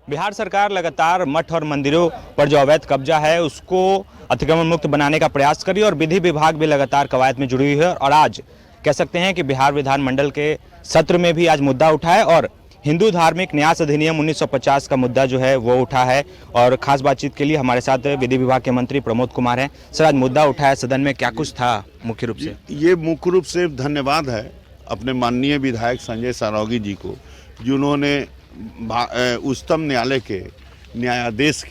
बिहार सरकार लगातार मठ और मंदिरों पर जो अवैध कब्जा है उसको अतिक्रमण मुक्त बनाने का प्रयास कर रही है और विधि विभाग भी लगातार कवायद में जुड़ी हुई है। और आज कह सकते हैं कि बिहार विधानमंडल के सत्र में भी आज मुद्दा उठा है और हिंदू धार्मिक न्यास अधिनियम 1950 का मुद्दा जो है वो उठा है। और खास बातचीत के लिए हमारे साथ विधि विभाग के मंत्री प्रमोद कुमार हैं। सर, आज मुद्दा उठा है सदन में, क्या कुछ था मुख्य रूप से? ये मुख्य रूप से धन्यवाद है अपने माननीय विधायक संजय सरावगी जी को, जिन्होंने उच्चतम न्यायालय के न्यायादेश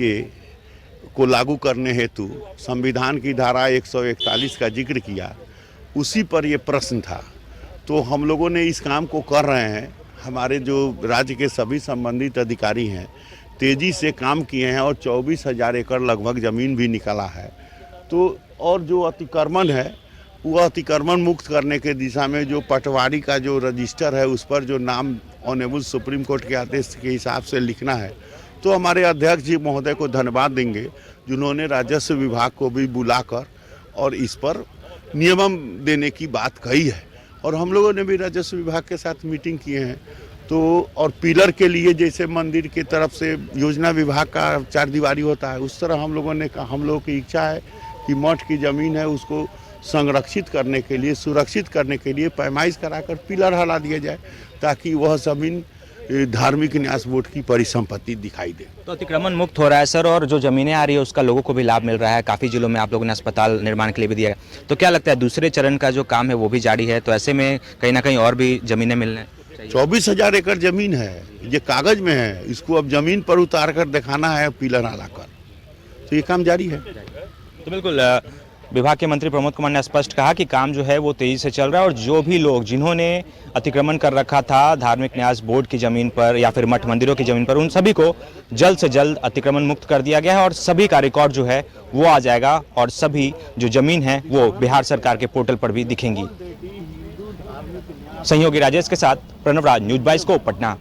को लागू करने हेतु संविधान की धारा 141 का जिक्र किया। उसी पर ये प्रश्न था, तो हम लोगों ने इस काम को कर रहे हैं। हमारे जो राज्य के सभी संबंधित अधिकारी हैं तेज़ी से काम किए हैं और 24,000 एकड़ लगभग ज़मीन भी निकाला है। तो और जो अतिक्रमण है वो अतिक्रमण मुक्त करने के दिशा में जो पटवारी का जो रजिस्टर है उस पर जो नाम ऑनरेबल सुप्रीम कोर्ट के आदेश के हिसाब से लिखना है। तो हमारे अध्यक्ष जी महोदय को धन्यवाद देंगे जिन्होंने राजस्व विभाग को भी बुलाकर और इस पर नियमन देने की बात कही है। और हम लोगों ने भी राजस्व विभाग के साथ मीटिंग किए हैं। तो और पिलर के लिए जैसे मंदिर की तरफ से योजना विभाग का चारदीवारी होता है, उस तरह हम लोगों की इच्छा है कि मठ की ज़मीन है उसको संरक्षित करने के लिए, सुरक्षित करने के लिए पैमाइश कराकर पिलर हटा दिया जाए ताकि वह ज़मीन धार्मिक न्यास बोर्ड की परिसंपत्ति दिखाई दे। तो अतिक्रमण मुक्त हो रहा है सर, और जो जमीनें आ रही है उसका लोगों को भी लाभ मिल रहा है। काफ़ी जिलों में आप लोगों ने अस्पताल निर्माण के लिए भी दिया है। तो क्या लगता है दूसरे चरण का जो काम है वो भी जारी है, तो ऐसे में कहीं ना कहीं और भी जमीनें मिलने चाहिए? 24,000 एकड़ ज़मीन है, ये कागज़ में है, इसको अब ज़मीन पर उतार कर दिखाना है पिलर हटाकर, तो ये काम जारी है। तो बिल्कुल विभाग के मंत्री प्रमोद कुमार ने स्पष्ट कहा कि काम जो है वो तेजी से चल रहा है और जो भी लोग जिन्होंने अतिक्रमण कर रखा था धार्मिक न्यास बोर्ड की जमीन पर या फिर मठ मंदिरों की जमीन पर, उन सभी को जल्द से जल्द अतिक्रमण मुक्त कर दिया गया है और सभी का रिकॉर्ड जो है वो आ जाएगा और सभी जो जमीन है वो बिहार सरकार के पोर्टल पर भी दिखेंगी। सहयोगी राजेश के साथ प्रणव राज, न्यूज़ 22 को पटना।